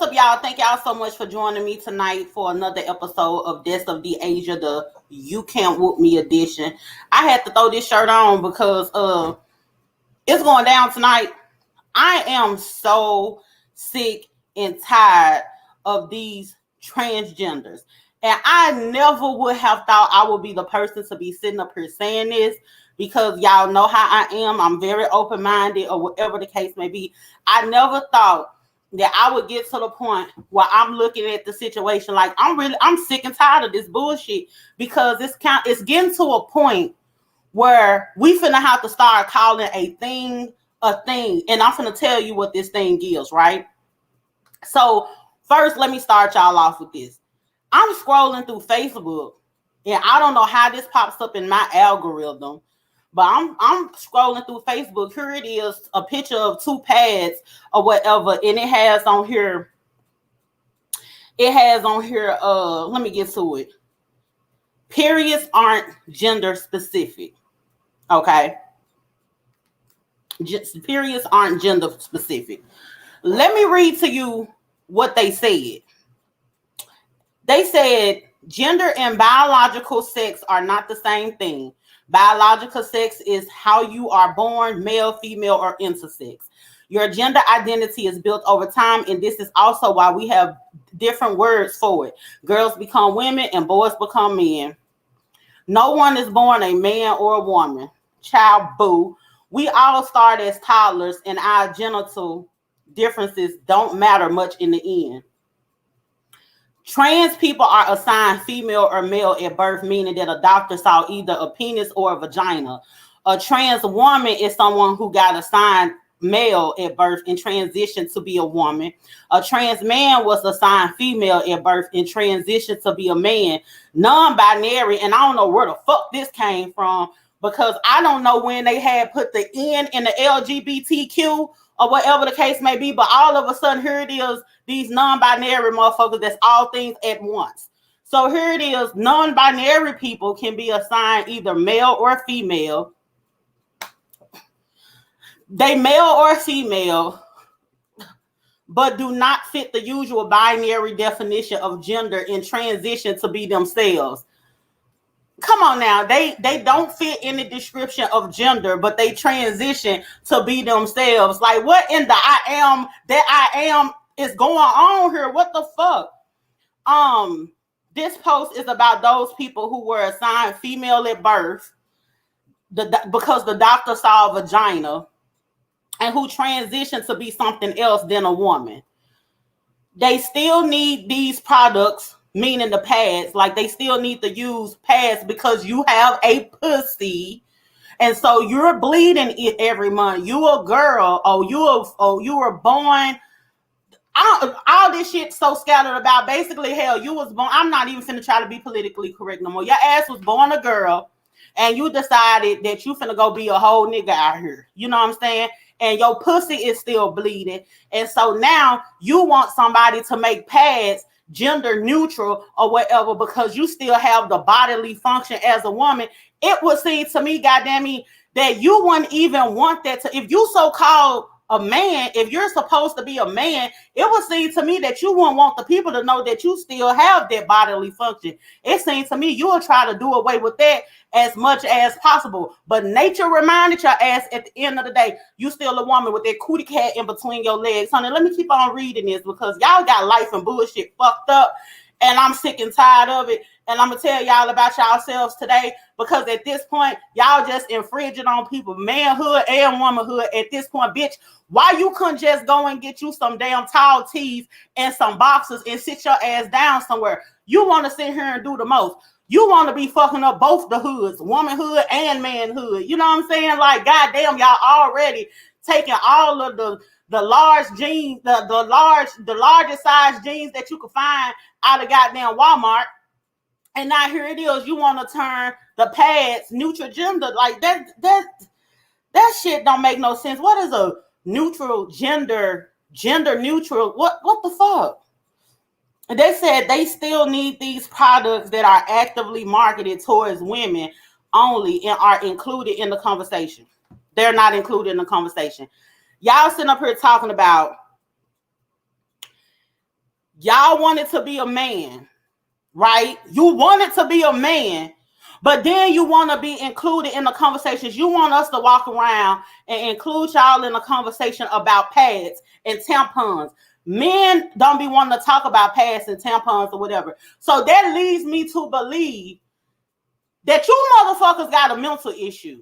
what's up, y'all? Thank y'all so much for joining me tonight for another episode of Death of the Asia, the You Can't Whoop Me edition. I had to throw this shirt on because it's going down tonight. I am so sick and tired of these transgenders. And I never would have thought I would be the person to be sitting up here saying this, because y'all know how I am. I'm very open-minded, or whatever the case may be. I never thought that I would get to the point where I'm looking at the situation like I'm sick and tired of this bullshit, because it's getting to a point where we finna have to start calling a thing a thing. And I'm finna tell you what this thing is, right? So first, let me start y'all off with this. I'm scrolling through Facebook, and I don't know how this pops up in my algorithm, but I'm scrolling through Facebook. Here it is, a picture of two pads or whatever, and it has on here, let me get to it. Periods aren't gender specific. Okay? Periods aren't gender specific. Let me read to you what they said. They said gender and biological sex are not the same thing. Biological sex is how you are born, male, female, or intersex. Your gender identity is built over time, and this is also why we have different words for it. Girls become women and boys become men. No one is born a man or a woman. Child, boo. We all start as toddlers, and our genital differences don't matter much in the end. Trans people are assigned female or male at birth, meaning that a doctor saw either a penis or a vagina. A trans woman is someone who got assigned male at birth and transitioned to be a woman. A trans man was assigned female at birth and transitioned to be a man. Non-binary, and I don't know where the fuck this came from, because I don't know when they had put the N in the LGBTQ or whatever the case may be, but all of a sudden here it is, these non-binary motherfuckers, that's all things at once. So here it is, non-binary people can be assigned either male or female. They male or female, but do not fit the usual binary definition of gender and transition to be themselves. Come on now, they don't fit in the description of gender, but they transition to be themselves. Like, what in the I am that I am is going on here? What the fuck? This post is about those people who were assigned female at birth because the doctor saw a vagina, and who transitioned to be something else than a woman. They still need these products, meaning the pads. Like, they still need to use pads because you have a pussy, and so you're bleeding it every month. You a girl, you were born. All this shit so scattered about. Basically, hell, you was born. I'm not even finna try to be politically correct no more. Your ass was born a girl, and you decided that you finna go be a whole nigga out here. You know what I'm saying? And your pussy is still bleeding. And so now you want somebody to make pads gender neutral or whatever, because you still have the bodily function as a woman. It would seem to me, goddamn me, that you wouldn't even want that to, if you so-called a man, if you're supposed to be a man, it would seem to me that you wouldn't want the people to know that you still have that bodily function. It seems to me you will try to do away with that as much as possible. But nature reminded your ass at the end of the day, you still a woman with that cootie cat in between your legs. Honey, let me keep on reading this, because y'all got life and bullshit fucked up, and I'm sick and tired of it. And I'm going to tell y'all about yourselves today, because at this point, y'all just infringing on people, manhood and womanhood at this point. Bitch, why you couldn't just go and get you some damn tall tees and some boxes and sit your ass down somewhere? You want to sit here and do the most. You want to be fucking up both the hoods, womanhood and manhood. You know what I'm saying? Like, goddamn, y'all already taking all of the large jeans, the largest size jeans that you could find out of goddamn Walmart. And now here it is, you want to turn the pads neutral gender. Like, that shit don't make no sense. What is a neutral gender neutral? What the fuck? And they said they still need these products that are actively marketed towards women only and are included in the conversation. They're not included in the conversation. Y'all sitting up here talking about Y'all wanted to be a man, right? You wanted to be a man, but then you want to be included in the conversations. You want us to walk around and include y'all in a conversation about pads and tampons. Men don't be wanting to talk about pads and tampons or whatever. So that leads me to believe that you motherfuckers got a mental issue.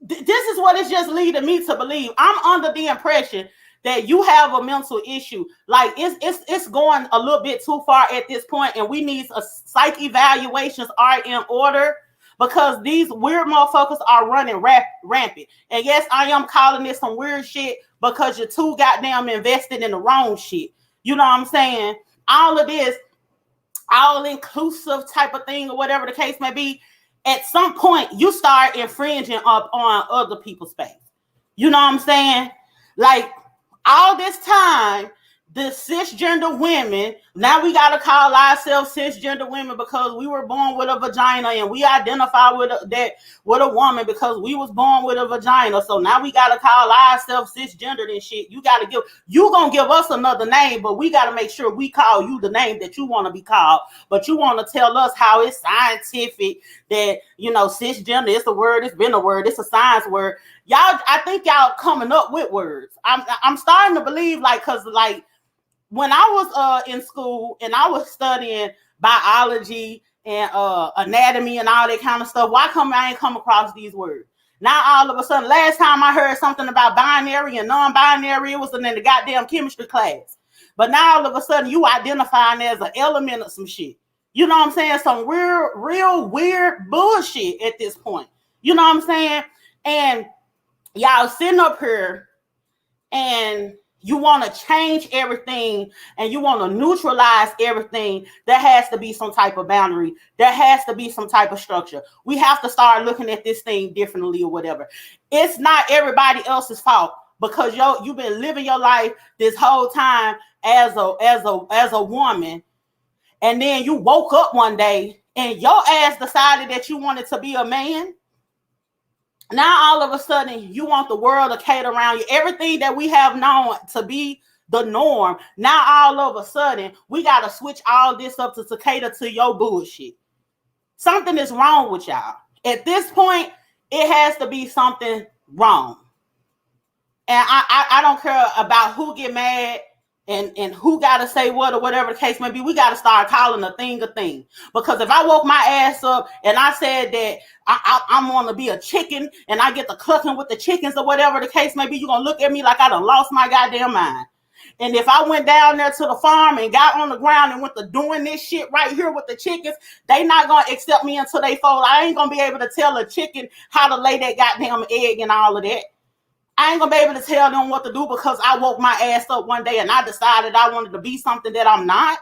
This is what it's just leading me to believe. I'm under the impression that you have a mental issue. Like it's going a little bit too far at this point, and we need a psych evaluations are in order, because these weird motherfuckers are running rampant. And yes, I am calling this some weird shit because you're too goddamn invested in the wrong shit. You know what I'm saying? All of this all-inclusive type of thing or whatever the case may be, at some point you start infringing up on other people's space. You know what I'm saying? Like, all this time, the cisgender women, now we got to call ourselves cisgender women because we were born with a vagina, and we identify with a woman because we was born with a vagina. So now we got to call ourselves cisgendered and shit. You going to give us another name, but we got to make sure we call you the name that you want to be called. But you want to tell us how it's scientific that, you know, cisgender, it's a word, it's been a word, it's a science word. Y'all, I think y'all coming up with words. I'm starting to believe, like, cause like, when I was in school and I was studying biology and anatomy and all that kind of stuff, why come I ain't come across these words? Now all of a sudden, last time I heard something about binary and non-binary, it was in the goddamn chemistry class. But now all of a sudden, you identifying as an element of some shit. You know what I'm saying? Some real weird bullshit at this point. You know what I'm saying? And y'all sitting up here and you want to change everything and you want to neutralize everything. There has to be some type of boundary. There has to be some type of structure. We have to start looking at this thing differently or whatever. It's not everybody else's fault because you've been living your life this whole time as a woman, and then you woke up one day and your ass decided that you wanted to be a man. Now all of a sudden you want the world to cater around you. Everything that we have known to be the norm, now all of a sudden we got to switch all this up to cater to your bullshit. Something is wrong with y'all. At this point, it has to be something wrong. And I don't care about who get mad and who got to say what or whatever the case may be. We got to start calling a thing a thing. Because if I woke my ass up and I said that I'm going to be a chicken and I get to clucking with the chickens or whatever the case may be, you're going to look at me like I done lost my goddamn mind. And if I went down there to the farm and got on the ground and went to doing this shit right here with the chickens, they not going to accept me until they fold. I ain't going to be able to tell a chicken how to lay that goddamn egg and all of that. I ain't gonna be able to tell them what to do because I woke my ass up one day and I decided I wanted to be something that I'm not.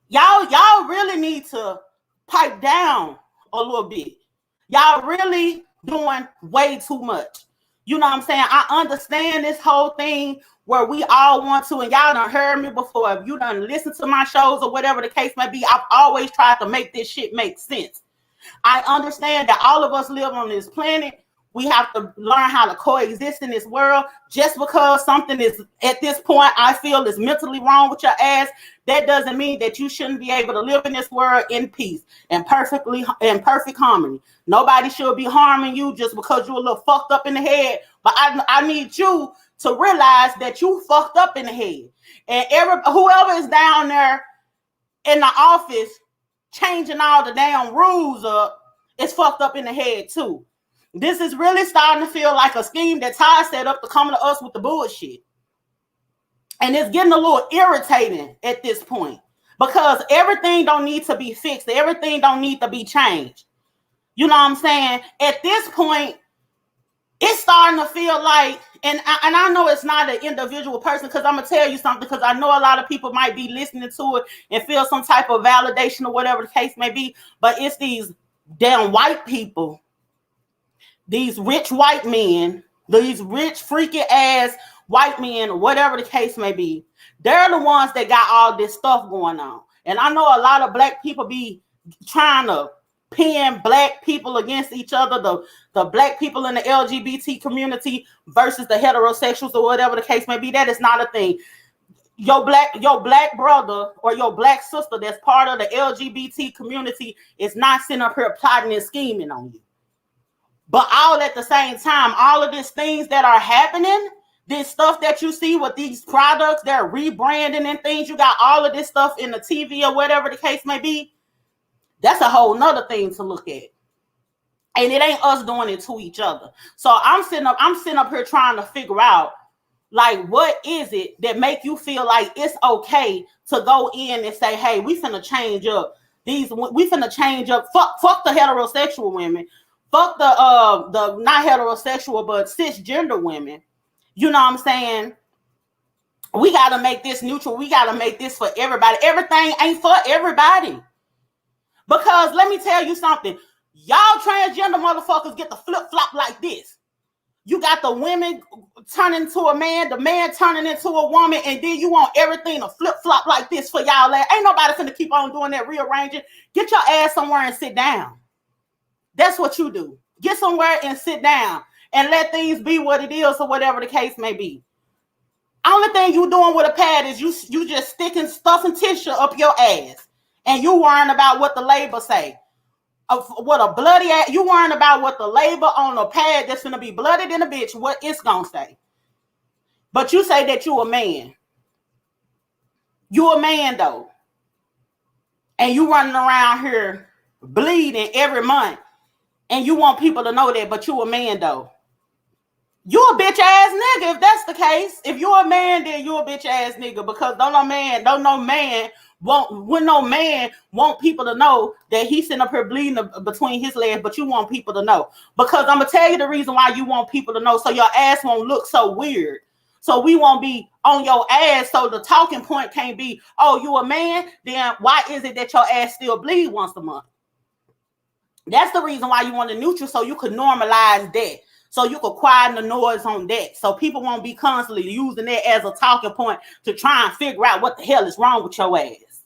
Y'all really need to pipe down a little bit. Y'all really doing way too much. You know what I'm saying? I understand this whole thing where we all want to, and y'all done heard me before. If you done listened to my shows or whatever the case may be, I've always tried to make this shit make sense. I understand that all of us live on this planet. We have to learn how to coexist in this world. Just because something is, at this point, I feel is mentally wrong with your ass, that doesn't mean that you shouldn't be able to live in this world in peace and perfect harmony. Nobody should be harming you just because you're a little fucked up in the head. But I need you to realize that you fucked up in the head. And whoever is down there in the office changing all the damn rules up is fucked up in the head too. This is really starting to feel like a scheme that Ty set up to come to us with the bullshit. And it's getting a little irritating at this point because everything don't need to be fixed. Everything don't need to be changed. You know what I'm saying? At this point, it's starting to feel like, and I know it's not an individual person because I'm going to tell you something because I know a lot of people might be listening to it and feel some type of validation or whatever the case may be, but it's these damn white people. These rich white men, these rich freaky ass white men, whatever the case may be, they're the ones that got all this stuff going on. And I know a lot of black people be trying to pin black people against each other, the black people in the LGBT community versus the heterosexuals or whatever the case may be. That is not a thing. your black brother or your black sister that's part of the LGBT community is not sitting up here plotting and scheming on you. But all at the same time, all of these things that are happening, this stuff that you see with these products, they're rebranding and things, you got all of this stuff in the TV or whatever the case may be. That's a whole nother thing to look at. And it ain't us doing it to each other. So I'm sitting up here trying to figure out, like, what is it that make you feel like it's okay to go in and say, hey, we finna change up fuck the heterosexual women, fuck the not heterosexual but cisgender women. You know what I'm saying? We gotta make this neutral. We gotta make this for everybody. Everything ain't for everybody. Because let me tell you something. Y'all transgender motherfuckers get the flip-flop like this. You got the women turning into a man, the man turning into a woman, and then you want everything to flip-flop like this for y'all. Ain't nobody finna keep on doing that rearranging. Get your ass somewhere and sit down. That's what you do. Get somewhere and sit down and let things be what it is or whatever the case may be. Only thing you doing with a pad is you just sticking stuff and tissue up your ass. And you worrying about what the label say. What a bloody ass. You worrying about what the label on a pad that's going to be blooded in a bitch, what it's going to say. But you say that you a man. You a man, though. And you running around here bleeding every month. And you want people to know that, but you a man, though. You a bitch ass nigga if that's the case. If you a man, then you a bitch ass nigga. Because when no man want people to know that he's sitting up here bleeding between his legs, but you want people to know. Because I'm gonna tell you the reason why you want people to know, so your ass won't look so weird. So we won't be on your ass. So the talking point can't be, oh, you a man? Then why is it that your ass still bleed once a month? That's the reason why you want to neutral, so you could normalize that. So you could quieten the noise on that. So people won't be constantly using that as a talking point to try and figure out what the hell is wrong with your ass.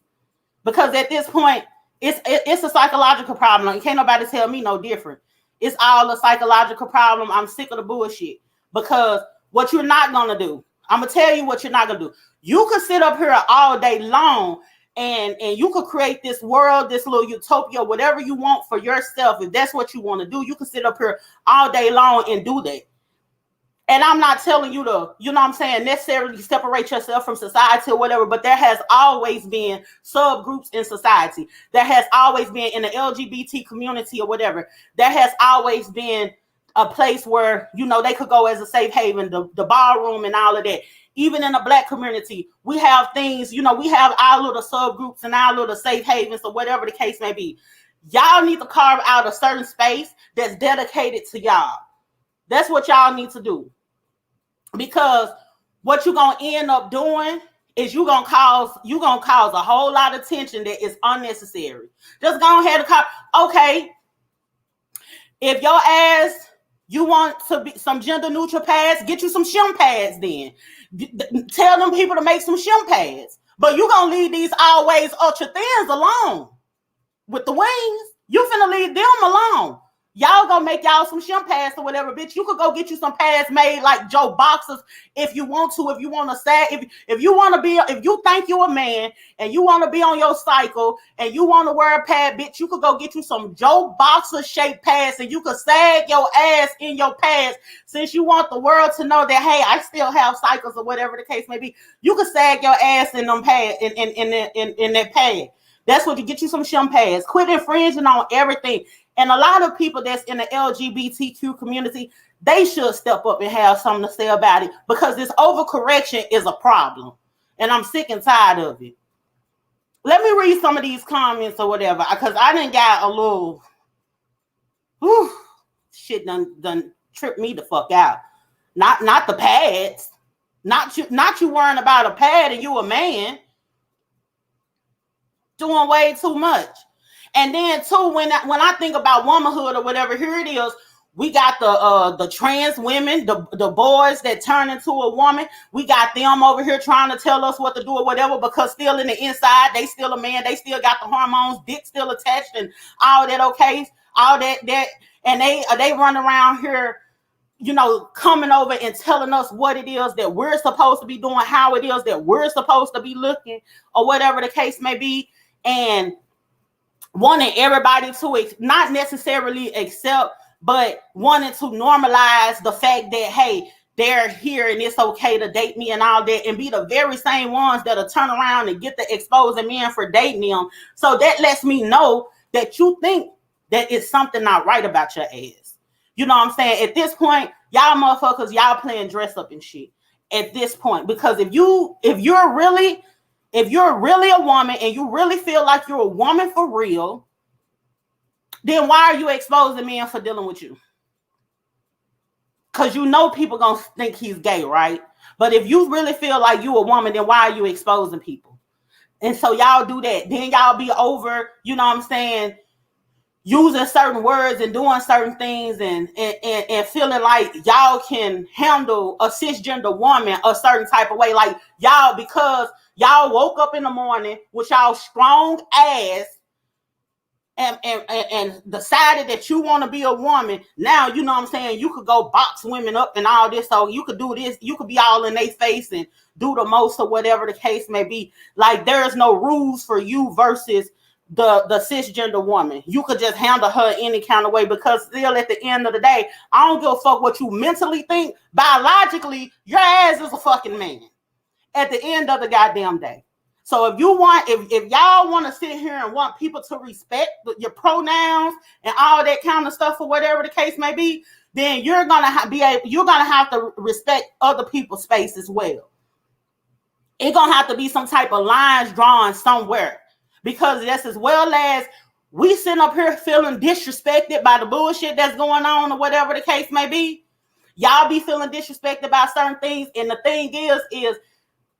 Because at this point, it's a psychological problem. Can't nobody tell me no different. It's all a psychological problem. I'm sick of the bullshit. Because what you're not going to do, I'm going to tell you what you're not going to do. You could sit up here all day long and you could create this world, this little utopia, whatever you want for yourself. If that's what you want to do, you can sit up here all day long and do that. And I'm not telling you to, you know what I'm saying, necessarily separate yourself from society or whatever, but there has always been subgroups in society. There has always been in the LGBT community or whatever. There has always been a place where, you know, they could go as a safe haven, the ballroom and all of that. Even in the black community, we have things, you know, we have our little subgroups and our little safe havens or whatever the case may be. Y'all need to carve out a certain space that's dedicated to y'all. That's what y'all need to do. Because what you're going to end up doing is you're going to cause a whole lot of tension that is unnecessary. Just go ahead and okay, if your ass, you want to be some gender neutral pads, get you some shim pads then. Tell them people to make some shim pads. But you're going to leave these always ultra thins alone with the wings. You finna leave them alone. Y'all gonna make y'all some shim pads or whatever, bitch. You could go get you some pads made like Joe boxers if you want to. If you want to say, if you want to be, if you think you're a man and you want to be on your cycle and you want to wear a pad, bitch, you could go get you some Joe boxer shaped pads and you could sag your ass in your pads. Since you want the world to know that, hey, I still have cycles or whatever the case may be, you could sag your ass in them pads in that pad. That's what you get you some shim pads. Quit infringing on everything. And a lot of people that's in the LGBTQ community, they should step up and have something to say about it, because this overcorrection is a problem. And I'm sick and tired of it. Let me read some of these comments or whatever, because I done got a little shit done tripped me the fuck out. Not the pads. Not you worrying about a pad and you a man. Doing way too much. And then too, when I think about womanhood or whatever, here it is. We got the trans women, the boys that turn into a woman. We got them over here trying to tell us what to do or whatever, because still in the inside, they still a man. They still got the hormones, dick still attached and all that. Okay, all that, and they run around here, coming over and telling us what it is that we're supposed to be doing, how it is that we're supposed to be looking, or whatever the case may be, and wanting everybody to not necessarily accept, but wanting to normalize the fact that, hey, they're here and it's okay to date me and all that, and be the very same ones that'll turn around and get the exposing men for dating them. So that lets me know that you think that it's something not right about your ass. You know what I'm saying? At this point, y'all motherfuckers, y'all playing dress up and shit at this point. Because if you're really a woman and you really feel like you're a woman for real, then why are you exposing men for dealing with you? Because people gonna think he's gay, right? But if you really feel like you a woman, then why are you exposing people? And so y'all do that. Then y'all be over, you know what I'm saying, using certain words and doing certain things and feeling like y'all can handle a cisgender woman a certain type of way. Like y'all, because y'all woke up in the morning with y'all strong ass and decided that you want to be a woman. Now, you know what I'm saying, you could go box women up and all this. So you could do this. You could be all in their face and do the most or whatever the case may be. Like there's no rules for you versus the cisgender woman. You could just handle her any kind of way, because still at the end of the day, I don't give a fuck what you mentally think. Biologically, your ass is a fucking man at the end of the goddamn day. So if y'all want to sit here and want people to respect your pronouns and all that kind of stuff or whatever the case may be, then you're gonna have to respect other people's space as well. It's gonna have to be some type of lines drawn somewhere. Because that's as well as we sitting up here feeling disrespected by the bullshit that's going on or whatever the case may be. Y'all be feeling disrespected by certain things. And the thing is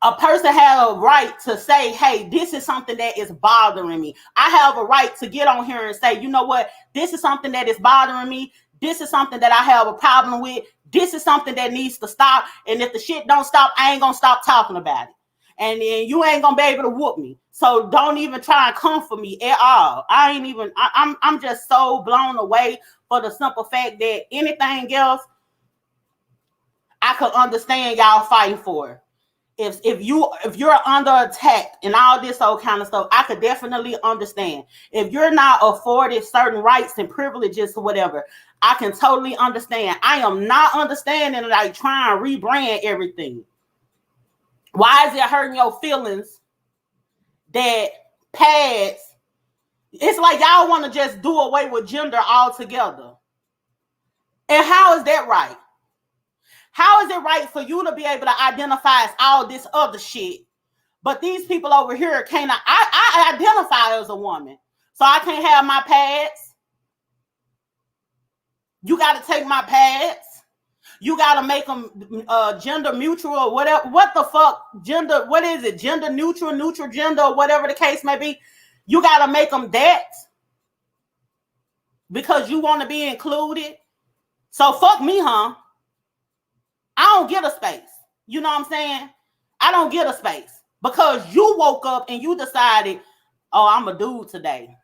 a person has a right to say, hey, this is something that is bothering me. I have a right to get on here and say, you know what? This is something that is bothering me. This is something that I have a problem with. This is something that needs to stop. And if the shit don't stop, I ain't going to stop talking about it. And then you ain't gonna be able to whoop me. So don't even try and come for me at all. I'm just so blown away for the simple fact that anything else, I could understand y'all fighting for. If you're under attack and all this old kind of stuff, I could definitely understand. If you're not afforded certain rights and privileges or whatever, I can totally understand. I am not understanding like trying to rebrand everything. Why is it hurting your feelings that pads? It's like y'all want to just do away with gender altogether. And how is that right? How is it right for you to be able to identify as all this other shit, but these people over here can't? I identify as a woman, so I can't have my pads. You got to take my pads. You got to make them gender mutual or whatever. What the fuck? Gender, what is it? Gender neutral, neutral gender, or whatever the case may be. You got to make them that because you want to be included. So fuck me, huh? I don't get a space. You know what I'm saying? I don't get a space because you woke up and you decided, oh, I'm a dude today.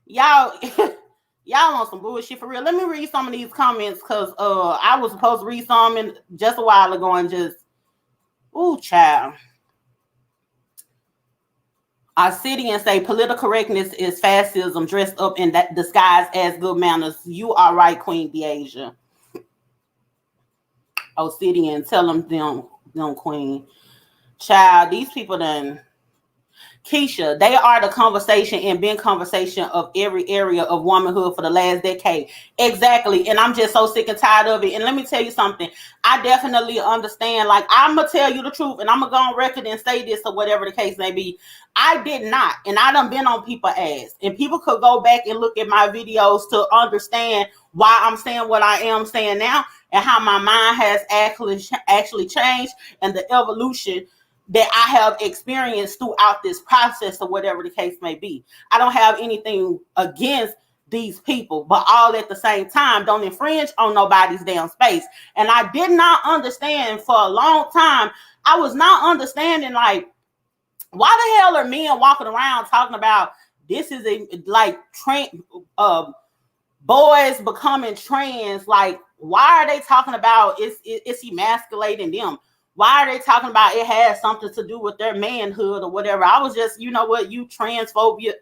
Y'all... Y'all on some bullshit for real. Let me read some of these comments because I was supposed to read some just a while ago and just, ooh, child. I sit and say political correctness is fascism dressed up in that disguise as good manners. You are right, Queen Deasia. Obsidian, tell them Queen. Child, these people done. Keisha, they are the conversation and been conversation of every area of womanhood for the last decade. Exactly. And I'm just so sick and tired of it. And let me tell you something. I definitely understand. Like, I'm going to tell you the truth and I'm going to go on record and say this or whatever the case may be. I did not. And I done been on people's ass. And people could go back and look at my videos to understand why I'm saying what I am saying now and how my mind has actually changed and the evolution that I have experienced throughout this process or whatever the case may be. I don't have anything against these people, but all at the same time, don't infringe on nobody's damn space. And I did not understand for a long time. I was not understanding, like, why the hell are men walking around talking about this is boys becoming trans, like Why are they talking about it's emasculating them? Why are they talking about it has something to do with their manhood or whatever? I was just, you know what, you transphobic,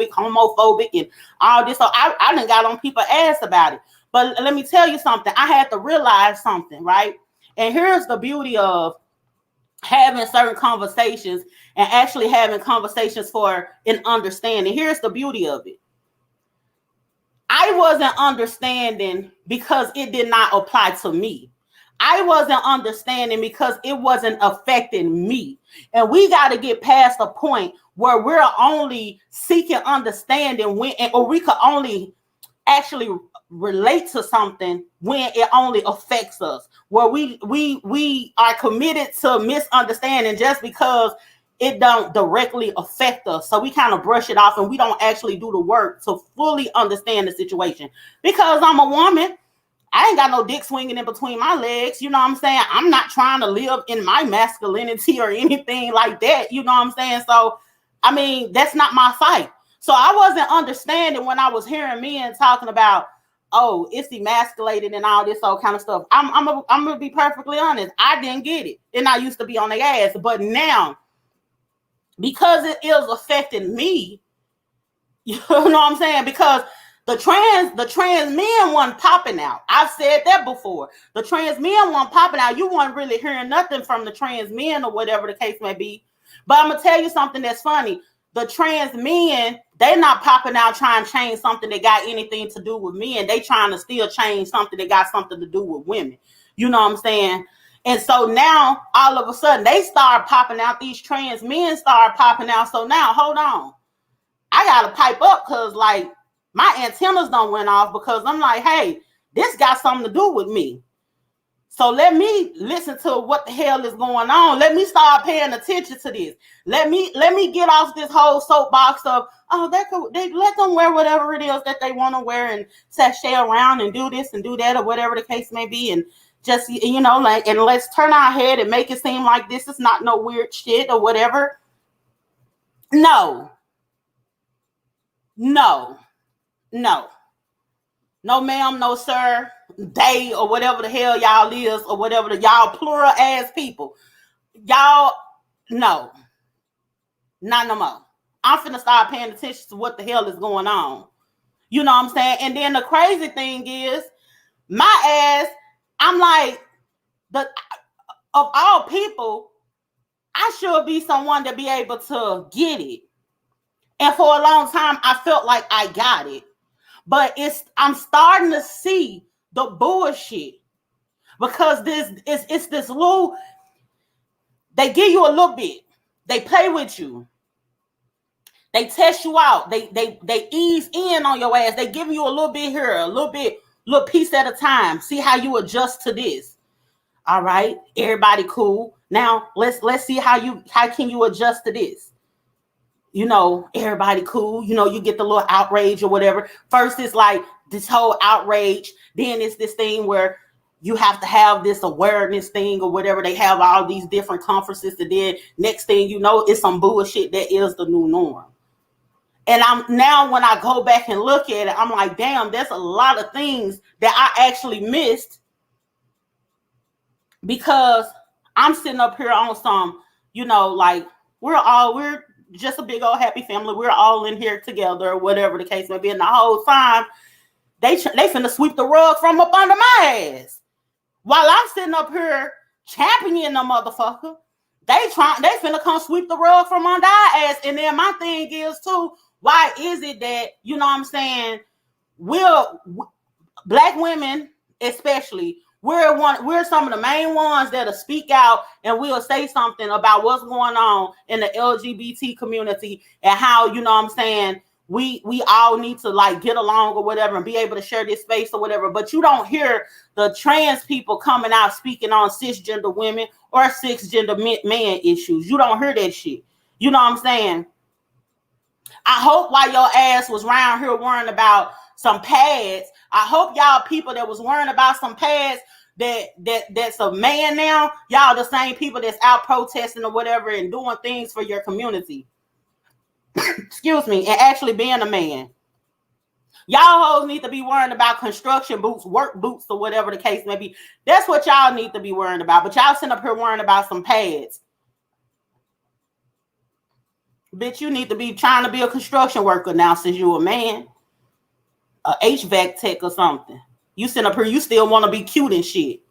homophobic, and all this. So I done got on people's ass about it. But let me tell you something. I had to realize something, right? And here's the beauty of having certain conversations and actually having conversations for an understanding. Here's the beauty of it. I wasn't understanding because it did not apply to me. I wasn't understanding because it wasn't affecting me. And we got to get past the point where we're only seeking understanding when, or we could only actually relate to something when it only affects us, where we are committed to misunderstanding just because it don't directly affect us. So we kind of brush it off and we don't actually do the work to fully understand the situation. Because I'm a woman, I ain't got no dick swinging in between my legs. You know what I'm saying? I'm not trying to live in my masculinity or anything like that. You know what I'm saying? So, I mean, that's not my fight. So I wasn't understanding when I was hearing men talking about, oh, it's emasculated and all this all kind of stuff. I'm gonna be perfectly honest. I didn't get it. And I used to be on their ass. But now, because it is affecting me, you know what I'm saying? Because the trans men wasn't popping out. I've said that before. The trans men wasn't popping out. You weren't really hearing nothing from the trans men or whatever the case may be. But I'm gonna tell you something that's funny. The trans men, they're not popping out trying to change something that got anything to do with men. They trying to still change something that got something to do with women. You know what I'm saying? And so now, all of a sudden, they start popping out. These trans men start popping out. So now, hold on. I got to pipe up because, like, my antennas don't went off because I'm like, hey, this got something to do with me. So let me listen to what the hell is going on. Let me start paying attention to this. Let me get off this whole soapbox of, oh, they let them wear whatever it is that they want to wear and sashay around and do this and do that or whatever the case may be. And just, you know, like, and let's turn our head and make it seem like this is not no weird shit or whatever. No, ma'am, no, sir. They or whatever the hell y'all is or whatever the y'all plural ass people. Y'all, no, not no more. I'm finna start paying attention to what the hell is going on. You know what I'm saying? And then the crazy thing is, my ass, I'm like, of all people, I should be someone to be able to get it. And for a long time, I felt like I got it. But I'm starting to see the bullshit. Because it's this little, they give you a little bit. They play with you. They test you out. They ease in on your ass. They give you a little bit here, a little piece at a time. See how you adjust to this. All right, everybody cool. Now let's see how can you adjust to this. You know, everybody cool. You know, you get the little outrage or whatever. First, it's like this whole outrage. Then it's this thing where you have to have this awareness thing or whatever. They have all these different conferences. And then next thing you know, it's some bullshit that is the new norm. And I'm now, when I go back and look at it, I'm like, damn, there's a lot of things that I actually missed because I'm sitting up here on some, you know, like we're just a big old happy family. We're all in here together, whatever the case may be. And the whole time, they finna sweep the rug from up under my ass. While I'm sitting up here championing the motherfucker, they finna come sweep the rug from under our ass. And then my thing is too, why is it that, you know what I'm saying, black women especially, we're some of the main ones that'll speak out and we'll say something about what's going on in the LGBT community and how, you know what I'm saying, we all need to like get along or whatever and be able to share this space or whatever. But you don't hear the trans people coming out speaking on cisgender women or cisgender man issues. You don't hear that shit. You know what I'm saying? I hope while your ass was around here worrying about some pads, I hope y'all people that was worrying about some pads that's a man now, y'all the same people that's out protesting or whatever and doing things for your community. Excuse me, and actually being a man. Y'all hoes need to be worrying about construction boots, work boots, or whatever the case may be. That's what y'all need to be worrying about. But y'all sitting up here worrying about some pads. Bitch, you need to be trying to be a construction worker now since you a man. A HVAC tech or something. You sitting up here, you still want to be cute and shit.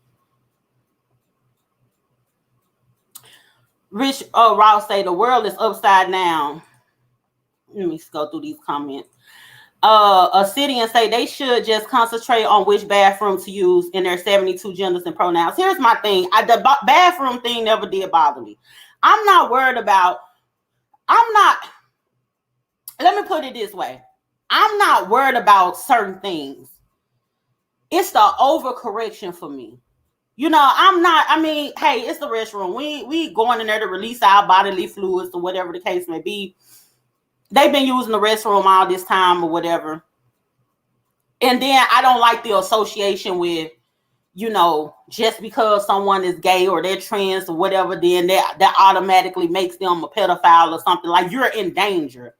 Rich Ross say the world is upside down. Let me go through these comments. Obsidian say they should just concentrate on which bathroom to use in their 72 genders and pronouns. Here's my thing. The bathroom thing never did bother me. I'm not worried about, let me put it this way. I'm not worried about certain things. It's the overcorrection for me. You know, hey, it's the restroom. We going in there to release our bodily fluids or whatever the case may be. They've been using the restroom all this time or whatever. And then I don't like the association with, you know, just because someone is gay or they're trans or whatever, then that automatically makes them a pedophile or something. Like, you're in danger.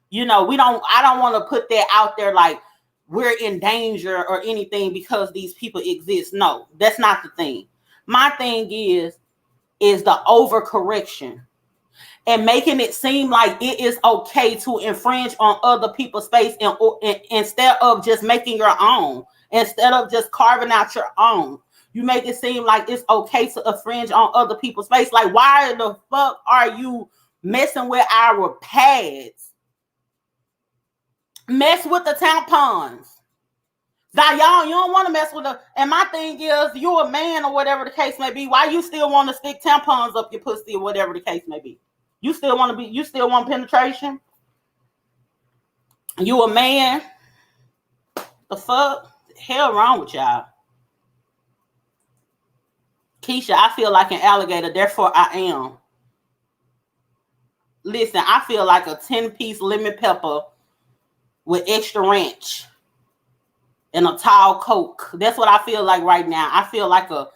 You know, I don't want to put that out there like we're in danger or anything because these people exist. No, that's not the thing. My thing is the overcorrection and making it seem like it is okay to infringe on other people's space instead of just making your own, instead of just carving out your own. You make it seem like it's okay to infringe on other people's space. Like, why the fuck are you messing with our pads? Mess with the tampons. Now, you don't want to mess with them. And my thing is, you're a man or whatever the case may be. Why you still want to stick tampons up your pussy or whatever the case may be? You still want penetration? You a man? The fuck? The hell wrong with y'all? Keisha, I feel like an alligator, therefore I am. Listen, I feel like a 10-piece lemon pepper with extra ranch and a tall Coke. That's what I feel like right now. I feel like an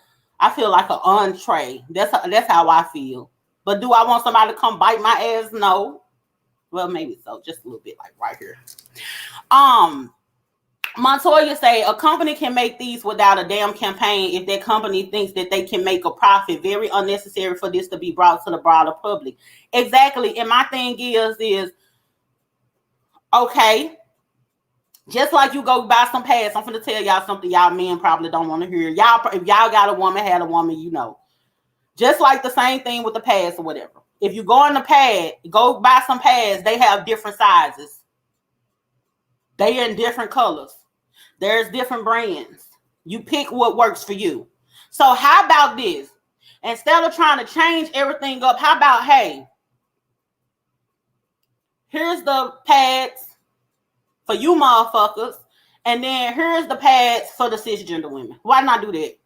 entree. That's how I feel. But do I want somebody to come bite my ass? No. Well, maybe so. Just a little bit, like right here. Montoya say a company can make these without a damn campaign if that company thinks that they can make a profit. Very unnecessary for this to be brought to the broader public. Exactly. And my thing is okay. Just like you go buy some pads, I'm finna tell y'all something y'all men probably don't want to hear. If y'all got a woman, had a woman, you know. Just like the same thing with the pads or whatever. If you go in the pad, go buy some pads, they have different sizes. They are in different colors. There's different brands. You pick what works for you. So how about this? Instead of trying to change everything up, how about, hey, here's the pads for you motherfuckers, and then here's the pads for the cisgender women. Why not do that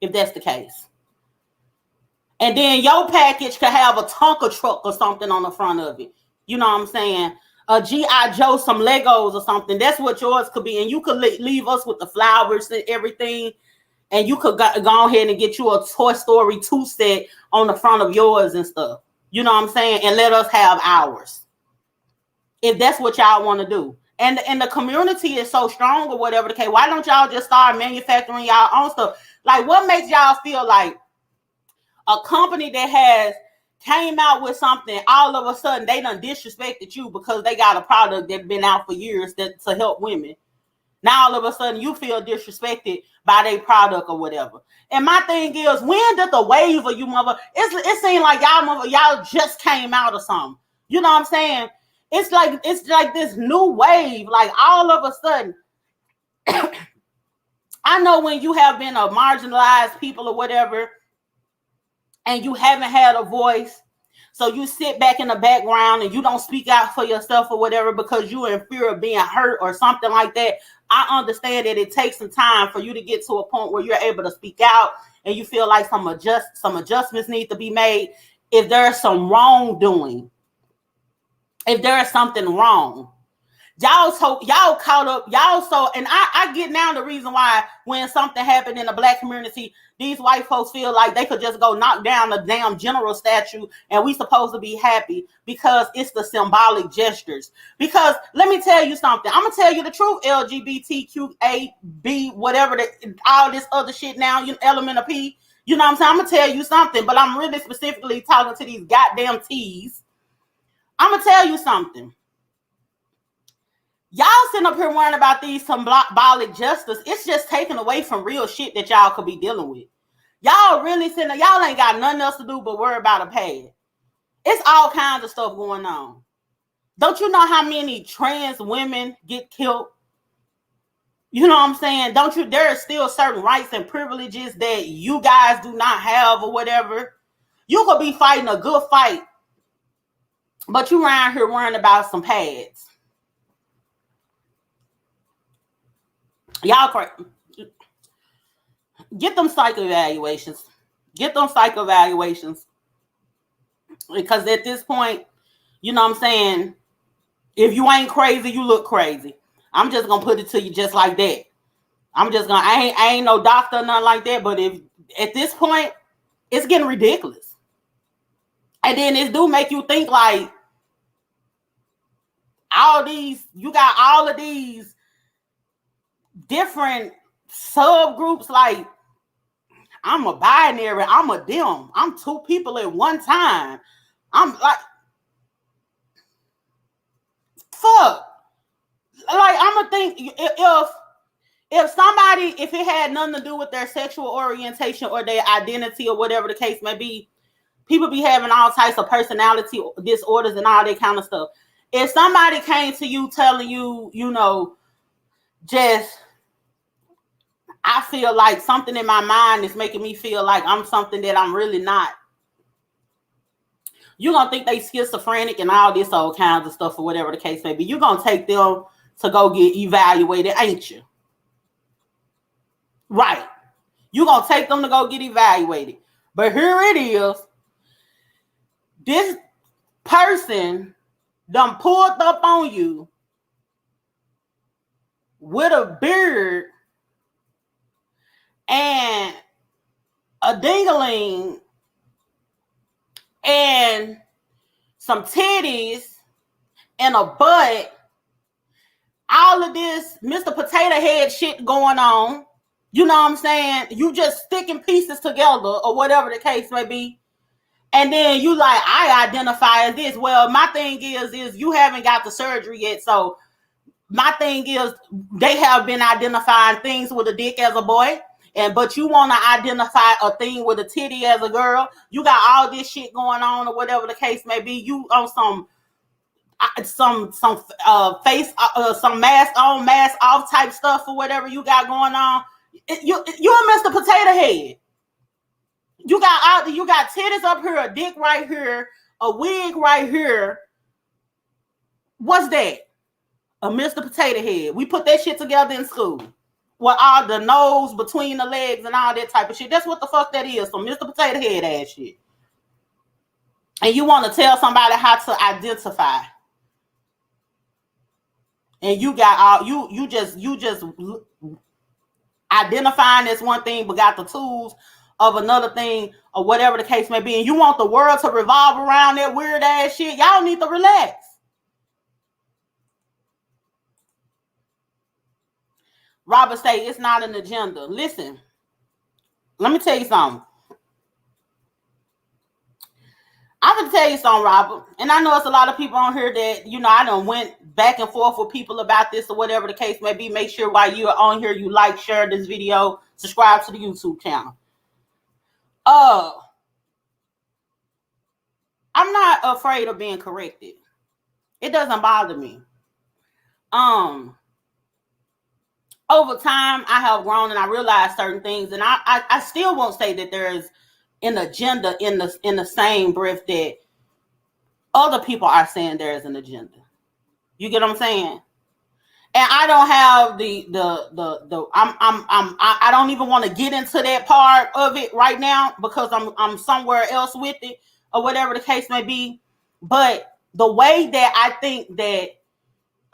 if that's the case? And then your package could have a Tonka truck or something on the front of it. You know what I'm saying? A G.I. Joe, some Legos or something. That's what yours could be. And you could leave us with the flowers and everything. And you could go ahead and get you a Toy Story 2 set on the front of yours and stuff. You know what I'm saying? And let us have ours. If that's what y'all want to do. And the community is so strong or whatever the case. Why don't y'all just start manufacturing y'all own stuff? Like, what makes y'all feel like a company that has came out with something, all of a sudden they done disrespected you because they got a product that's been out for years to help women. Now all of a sudden you feel disrespected by their product or whatever. And my thing is, when did the wave of you mother? It seemed like y'all just came out or something. You know what I'm saying? It's like this new wave. Like all of a sudden, I know when you have been a marginalized people or whatever, and you haven't had a voice, so you sit back in the background and you don't speak out for yourself or whatever because you're in fear of being hurt or something like that. I understand that it takes some time for you to get to a point where you're able to speak out and you feel like some adjustments need to be made. If there's some wrongdoing, if there is something wrong, Y'all caught up, y'all so, and I get now the reason why when something happened in the black community, these white folks feel like they could just go knock down the damn general statue and we supposed to be happy because it's the symbolic gestures. Because let me tell you something, I'm gonna tell you the truth, LGBTQAB, whatever, all this other shit now, element of P, you know what I'm saying? I'm gonna tell you something, but I'm really specifically talking to these goddamn T's. I'm gonna tell you something. Y'all sitting up here worrying about these symbolic justice. It's just taken away from real shit that y'all could be dealing with. Y'all really sitting, y'all ain't got nothing else to do but worry about a pad. It's all kinds of stuff going on. Don't you know how many trans women get killed? You know what I'm saying? Don't you? There are still certain rights and privileges that you guys do not have or whatever. You could be fighting a good fight, but you around here worrying about some pads. Y'all get them psych evaluations. Get them psych evaluations. Because at this point, you know what I'm saying, if you ain't crazy, you look crazy. I'm just gonna put it to you just like that. I'm just gonna, I ain't no doctor or nothing like that, but if at this point, it's getting ridiculous. And then this do make you think like you got all of these different subgroups, like I'm a binary, I'm a them, I'm two people at one time. I'm like, fuck. Like, I'm gonna think if somebody, if it had nothing to do with their sexual orientation or their identity or whatever the case may be, people be having all types of personality disorders and all that kind of stuff. If somebody came to you telling you, you know, just, I feel like something in my mind is making me feel like I'm something that I'm really not, you're going to think they schizophrenic and all this old kinds of stuff or whatever the case may be. You're going to take them to go get evaluated, ain't you? Right. You're going to take them to go get evaluated. But here it is. This person done pulled up on you with a beard and a dingling and some titties and a butt, all of this Mr. Potato Head shit going on. You know what I'm saying? You just sticking pieces together or whatever the case may be. And then you like, I identify as this. Well, my thing is you haven't got the surgery yet. So my thing is they have been identifying things with a dick as a boy. But you want to identify a thing with a titty as a girl. You got all this shit going on or whatever the case may be. You on some face, some mask on, mask off type stuff or whatever you got going on. You're Mr. Potato Head. You got titties up here, a dick right here, a wig right here. What's that? A Mr. Potato Head. We put that shit together in school. With all the nose between the legs and all that type of shit. That's what the fuck that is. Some Mr. Potato Head ass shit. And you want to tell somebody how to identify. And you got all you just identifying as one thing, but got the tools of another thing or whatever the case may be. And you want the world to revolve around that weird ass shit. Y'all need to relax. Robert say it's not an agenda. Listen, let me tell you something. I'm going to tell you something, Robert. And I know it's a lot of people on here that, you know, I done went back and forth with people about this or whatever the case may be. Make sure while you're on here, you like, share this video, subscribe to the YouTube channel. I'm not afraid of being corrected. It doesn't bother me. Over time, I have grown and I realized certain things, and I still won't say that there's an agenda in the same breath that other people are saying there is an agenda. You get what I'm saying? And I don't have I don't even want to get into that part of it right now because I'm somewhere else with it or whatever the case may be. But the way that I think that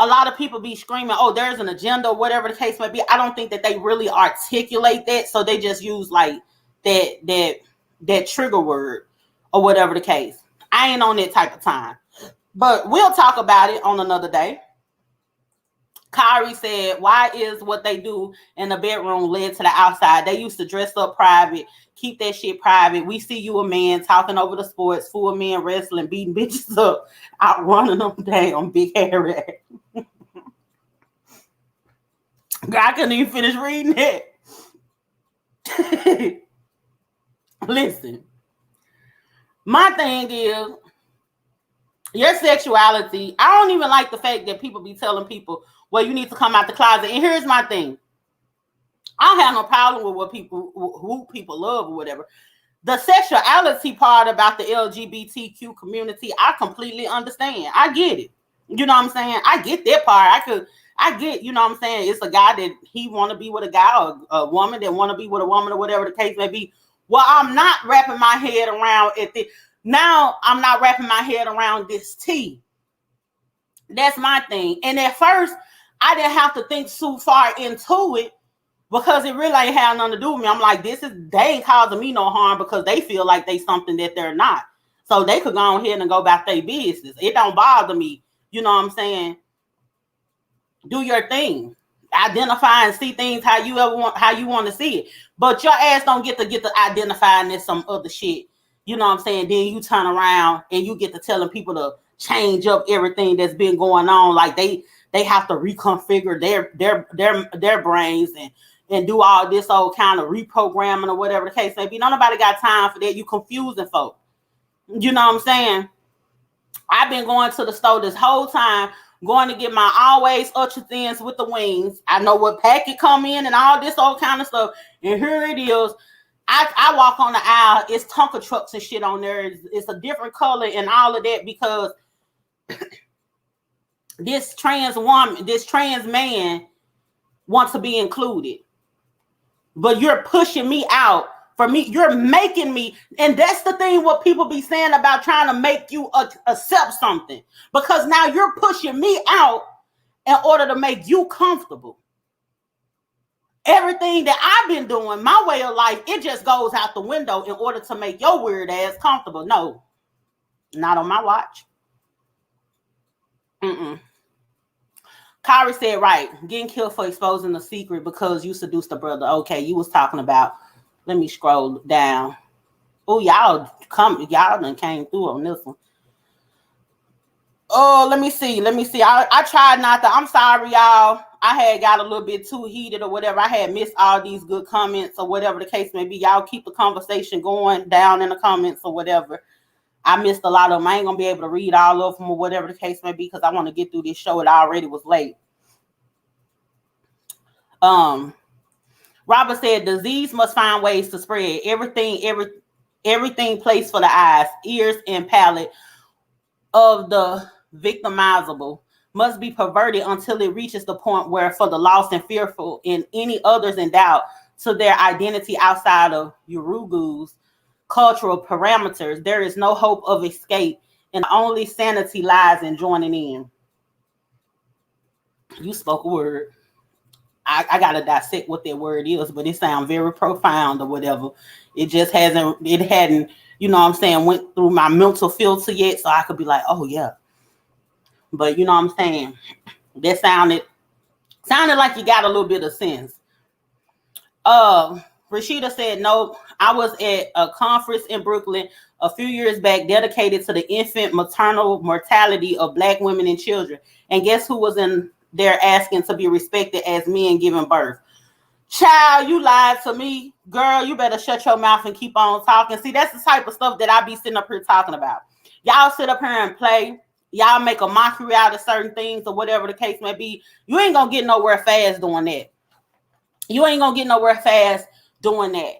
a lot of people be screaming, oh, there's an agenda, or whatever the case may be. I don't think that they really articulate that, so they just use like that trigger word or whatever the case. I ain't on that type of time, but we'll talk about it on another day. Kyrie said, why is what they do in the bedroom led to the outside? They used to dress up private, keep that shit private. We see you a man talking over the sports, full of men wrestling, beating bitches up, outrunning them down, big hair rat. I couldn't even finish reading it. Listen, my thing is, your sexuality, I don't even like the fact that people be telling people, well, you need to come out the closet. And here's my thing. I don't have no problem with who people love or whatever. The sexuality part about the LGBTQ community, I completely understand. I get it. You know what I'm saying? I get that part. I get, you know what I'm saying? It's a guy that he want to be with a guy, or a woman that want to be with a woman, or whatever the case may be. Well, I'm not wrapping my head around it. Now I'm not wrapping my head around this tea. That's my thing. And at first, I didn't have to think too far into it, because it really ain't had nothing to do with me. I'm like, they ain't causing me no harm, because they feel like they something that they're not. So they could go ahead and go about their business. It don't bother me. You know what I'm saying? Do your thing. Identify and see things how you want to see it. But your ass don't get to identify and there's some other shit. You know what I'm saying? Then you turn around and you get to telling people to change up everything that's been going on. Like they have to reconfigure their brains and do all this old kind of reprogramming or whatever the case may be. Nobody got time for that. You confusing folk. You know what I'm saying? I've been going to the store this whole time, going to get my always ultra thins with the wings. I know what packet come in and all this old kind of stuff. And here it is. I walk on the aisle. It's Tonka trucks and shit on there. It's a different color and all of that, because this trans woman, this trans man wants to be included. But you're pushing me out. For me, you're making me, and that's the thing what people be saying about trying to make you accept something. Because now you're pushing me out in order to make you comfortable. Everything that I've been doing, my way of life, it just goes out the window in order to make your weird ass comfortable. No, not on my watch. Kyrie said, right, getting killed for exposing the secret because you seduced a brother. Okay, you was talking about, let me scroll down. Oh, y'all done came through on this one. Oh, let me see. I tried not to. I'm sorry, y'all. I had got a little bit too heated or whatever. I had missed all these good comments or whatever the case may be. Y'all keep the conversation going down in the comments or whatever. I missed a lot of them. I ain't going to be able to read all of them or whatever the case may be, because I want to get through this show. It already was late. Robert said, disease must find ways to spread. Everything placed for the eyes, ears, and palate of the victimizable must be perverted until it reaches the point where, for the lost and fearful and any others in doubt to their identity outside of Yorugu's cultural parameters, there is no hope of escape, and only sanity lies in joining in. You spoke a word. I gotta dissect what that word is, but it sounds very profound or whatever. It hadn't, you know what I'm saying, went through my mental filter yet, so I could be like, oh yeah. But you know what I'm saying? That sounded like you got a little bit of sense. Rashida said, no, I was at a conference in Brooklyn a few years back dedicated to the infant maternal mortality of Black women and children. And guess who was in there asking to be respected as men giving birth? Child, you lied to me. Girl, you better shut your mouth and keep on talking. See, that's the type of stuff that I be sitting up here talking about. Y'all sit up here and play. Y'all make a mockery out of certain things or whatever the case may be. You ain't going to get nowhere fast doing that.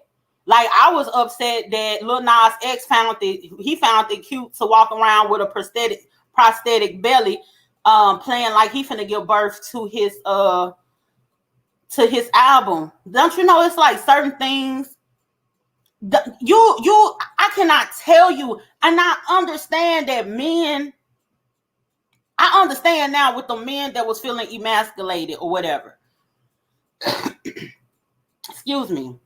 Like, I was upset that Lil Nas X found it cute to walk around with a prosthetic belly, playing like he finna give birth to his album. Don't you know it's like certain things I cannot tell you, and I understand that men I understand now with the men that was feeling emasculated or whatever. Excuse me.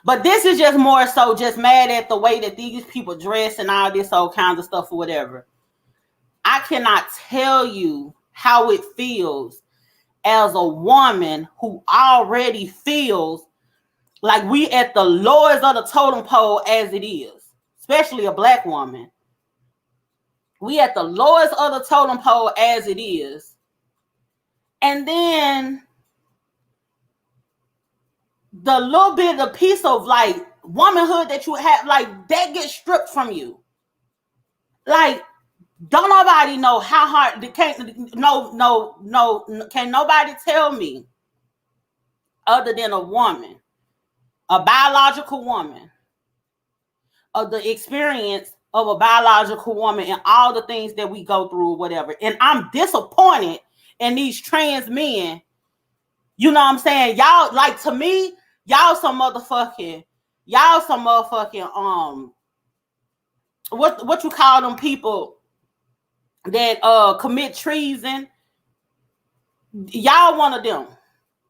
But this is just more so just mad at the way that these people dress and all this old kinds of stuff or whatever. I cannot tell you how it feels as a woman who already feels like we at the lowest of the totem pole as it is, especially a black woman. We at the lowest of the totem pole as it is. And then the little bit of piece of like womanhood that you have, like that gets stripped from you. Like, don't nobody know how hard can nobody tell me other than a woman, a biological woman, of the experience of a biological woman and all the things that we go through or whatever. And I'm disappointed in these trans men. You know what I'm saying? Y'all, like, to me, y'all some motherfucking what you call them people that commit treason. Y'all one of them.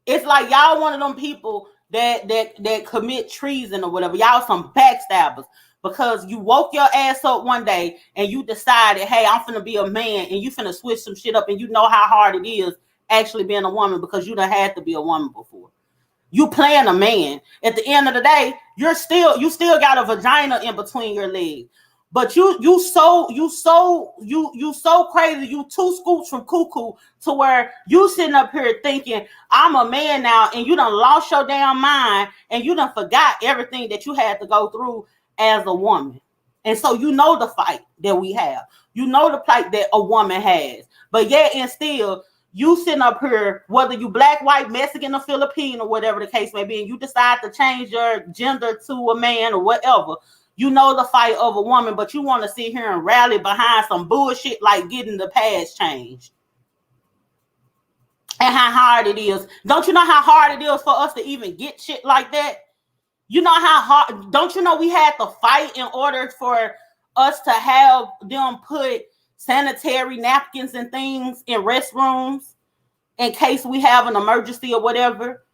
It's like y'all one of them people that commit treason or whatever. Y'all some backstabbers because you woke your ass up one day and you decided, hey, I'm finna be a man, and you finna switch some shit up, and you know how hard it is actually being a woman because you done had to be a woman before. You playing a man. At the end of the day, you still got a vagina in between your legs. But you so crazy. You two scoops from cuckoo to where you sitting up here thinking I'm a man now, and you done lost your damn mind, and you done forgot everything that you had to go through as a woman. And so you know the fight that we have. You know the fight that a woman has. But yet and still, you sitting up here, whether you black, white, Mexican, or Filipino, or whatever the case may be, and you decide to change your gender to a man or whatever. You know the fight of a woman, but you want to sit here and rally behind some bullshit like getting the past changed. And how hard it is. Don't you know how hard it is for us to even get shit like that? You know how hard, don't you know we had to fight in order for us to have them put sanitary napkins and things in restrooms in case we have an emergency or whatever?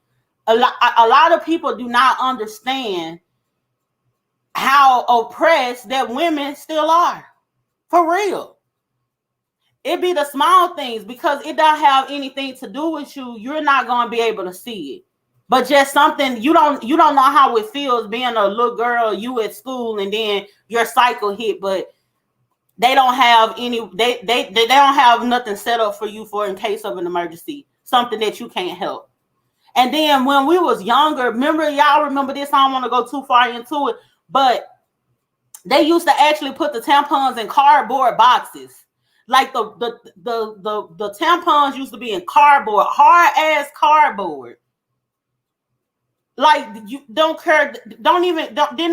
A lot of people do not understand how oppressed that women still are. For real. It be the small things, because it don't have anything to do with you. You're not going to be able to see it. But just something, you don't know how it feels being a little girl, you at school, and then your cycle hit, but they don't have they don't have nothing set up for you for in case of an emergency, something that you can't help. And then when we was younger, y'all remember this, I don't want to go too far into it, but they used to actually put the tampons in cardboard boxes. Like the tampons used to be in cardboard, hard ass cardboard. Like, you didn't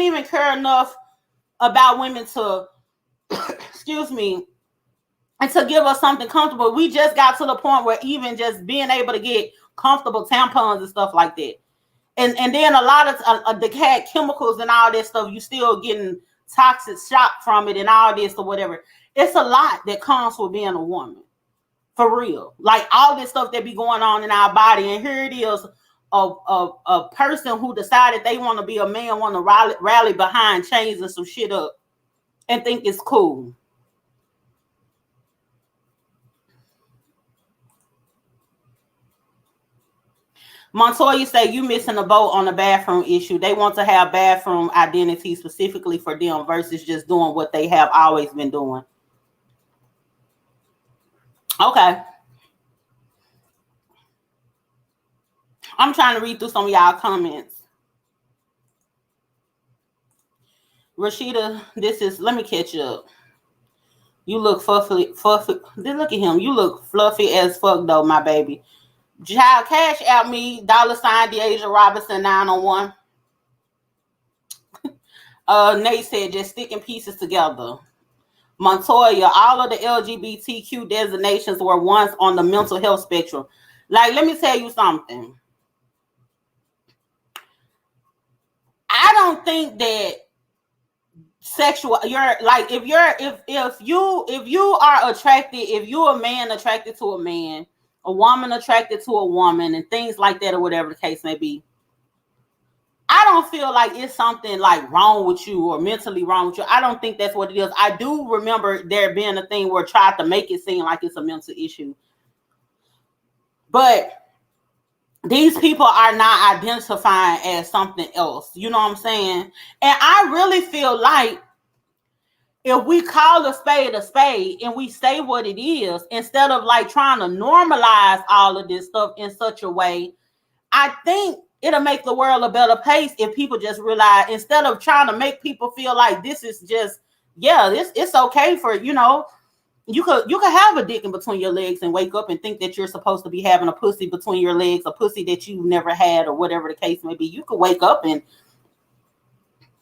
even care enough about women to excuse me, and to give us something comfortable. We just got to the point where even just being able to get comfortable tampons and stuff like that. And then a lot of they had chemicals and all that stuff. You still getting toxic shock from it and all this or whatever. It's a lot that comes with being a woman. For real. Like all this stuff that be going on in our body. And here it is, a person who decided they want to be a man, want to rally behind changing some shit up and think it's cool. Montoya say you missing a boat on the bathroom issue. They want to have bathroom identity specifically for them versus just doing what they have always been doing. Okay. I'm trying to read through some of y'all comments. Rashida, let me catch you up. You look fluffy. Look at him. You look fluffy as fuck though, my baby. Child, cash out me, $ Deasia Robinson 901. Nate said just sticking pieces together. Montoya, all of the LGBTQ designations were once on the mental health spectrum. Like, let me tell you something. I don't think that sexual. You're like, if you are attracted, if you're a man attracted to a man, a woman attracted to a woman, and things like that, or whatever the case may be, I don't feel like it's something like wrong with you or mentally wrong with you. I don't think that's what it is. I do remember there being a thing where it tried to make it seem like it's a mental issue. But these people are not identifying as something else. You know what I'm saying? And I really feel like if we call a spade and we say what it is, instead of like trying to normalize all of this stuff in such a way, I think it'll make the world a better place if people just realize, instead of trying to make people feel like this is just, it's okay for, you could have a dick in between your legs and wake up and think that you're supposed to be having a pussy between your legs, a pussy that you've never had, or whatever the case may be. You could wake up and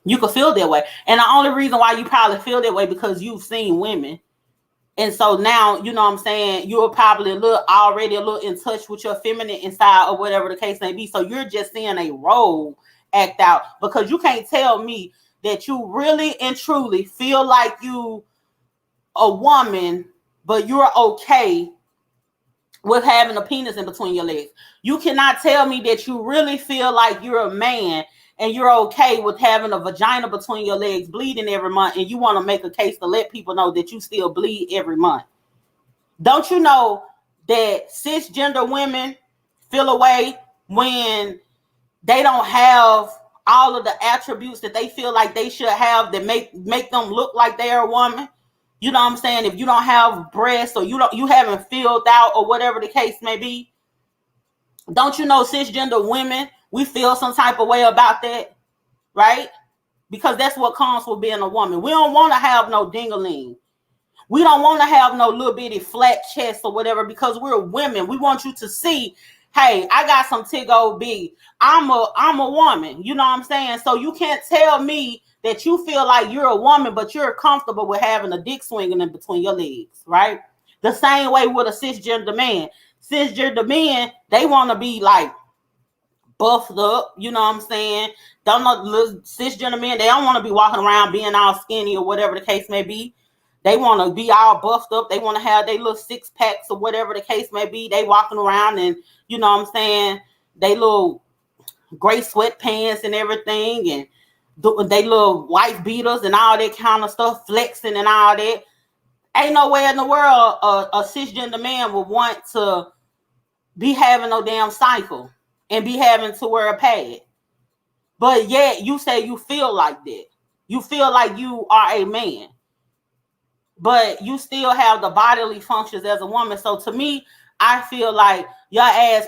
you could feel that way. And the only reason why you probably feel that way because you've seen women. And so now, you know what I'm saying, you're probably already a little in touch with your feminine inside, or whatever the case may be. So you're just seeing a role act out, because you can't tell me that you really and truly feel like you a woman, but you're okay with having a penis in between your legs. You cannot tell me that you really feel like you're a man and you're okay with having a vagina between your legs bleeding every month, and you want to make a case to let people know that you still bleed every month. Don't you know that cisgender women feel away when they don't have all of the attributes that they feel like they should have that make them look like they're a woman? You know what I'm saying? If you don't have breasts, or you haven't filled out, or whatever the case may be, don't you know cisgender women, we feel some type of way about that, right? Because that's what comes with being a woman. We don't want to have no ding-a-ling. We don't want to have no little bitty flat chest or whatever, because we're women. We want you to see, hey, I got some tig-o-b. I'm a woman. You know what I'm saying? So you can't tell me that you feel like you're a woman, but you're comfortable with having a dick swinging in between your legs, right? The same way with a cisgender man. Cisgender men, they want to be like buffed up, you know what I'm saying? Don't know, cisgender men, they don't want to be walking around being all skinny or whatever the case may be. They want to be all buffed up. They want to have their little six packs or whatever the case may be. They walking around and, you know what I'm saying, they little gray sweatpants and everything, and they little white beaters and all that kind of stuff, flexing and all that. Ain't nowhere in the world a cisgender man would want to be having no damn cycle and be having to wear a pad. But yet you say you feel like that. You feel like you are a man, but you still have the bodily functions as a woman. So to me, I feel like your ass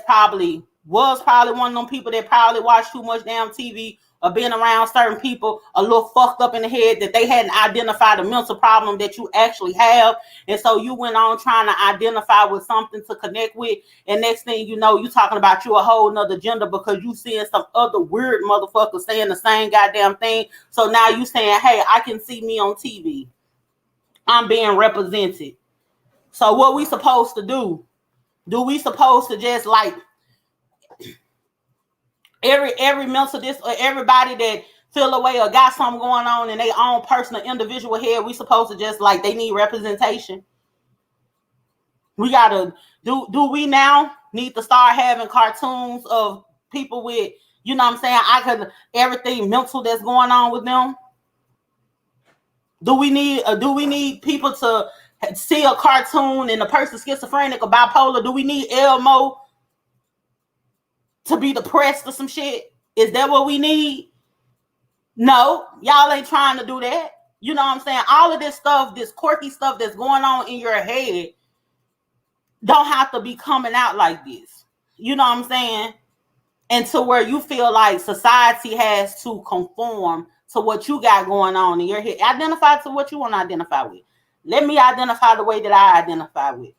was probably one of them people that probably watched too much damn TV, or being around certain people a little fucked up in the head, that they hadn't identified the mental problem that you actually have. And so you went on trying to identify with something to connect with. And next thing you know, you talking about you a whole nother gender because you seeing some other weird motherfucker saying the same goddamn thing. So now you saying, hey, I can see me on TV. I'm being represented. So what we supposed to do? Do we supposed to just like every mental or everybody that feel away or got something going on in their own personal individual head, we supposed to just like they need representation? We gotta do we now need to start having cartoons of people with, you know what I'm saying, everything mental that's going on with them? Do we need people to see a cartoon and a person schizophrenic or bipolar? Do we need Elmo to be depressed or some shit? Is that what we need? No, y'all ain't trying to do that. You know what I'm saying? All of this stuff, this quirky stuff that's going on in your head don't have to be coming out like this. You know what I'm saying? And to where you feel like society has to conform to what you got going on in your head. Identify to what you want to identify with. Let me identify the way that I identify with.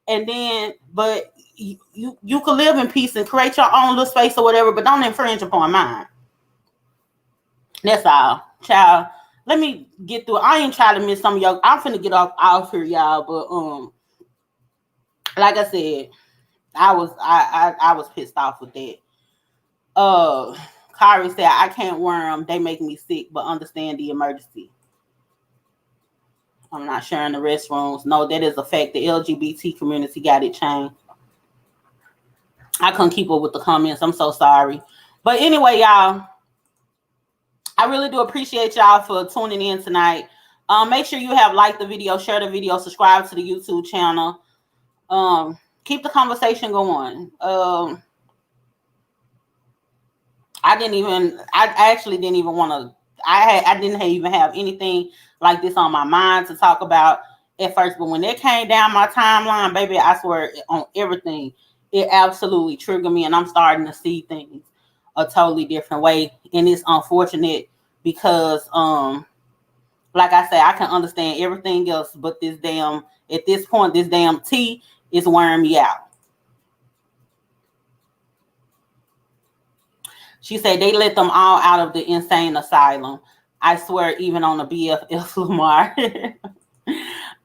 And then, but you can live in peace and create your own little space or whatever, but don't infringe upon mine. That's all, child. Let me get through. I ain't trying to miss some of y'all. I'm finna get off here, y'all. But like I said, I was pissed off with that. Kari said, I can't wear them. They make me sick, but understand the emergency. I'm not sharing the restrooms. No, that is a fact. The LGBT community got it changed. I couldn't keep up with the comments. I'm so sorry. But anyway, y'all, I really do appreciate y'all for tuning in tonight. Make sure you have liked the video, share the video, subscribe to the YouTube channel. Keep the conversation going. I actually didn't even want to. I didn't even have anything like this on my mind to talk about at first, but when it came down my timeline, baby, I swear on everything, it absolutely triggered me, and I'm starting to see things a totally different way, and it's unfortunate because, like I said, I can understand everything else, but at this point, this damn tea is wearing me out. She said they let them all out of the insane asylum. I swear, even on the BFF Lamar.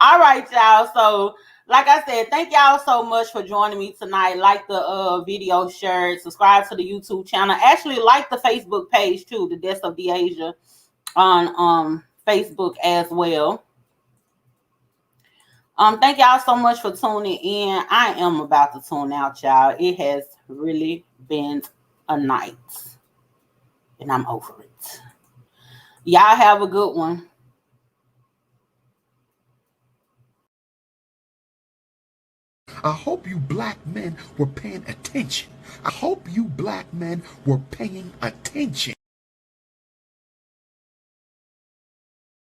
All right, y'all. So, like I said, thank y'all so much for joining me tonight. Like the video, share it, subscribe to the YouTube channel. Actually, like the Facebook page too, The Deaths of Deasia, on Facebook as well. Thank y'all so much for tuning in. I am about to tune out, y'all. It has really been a night, and I'm over it. Y'all have a good one. I hope you black men were paying attention. I hope you black men were paying attention.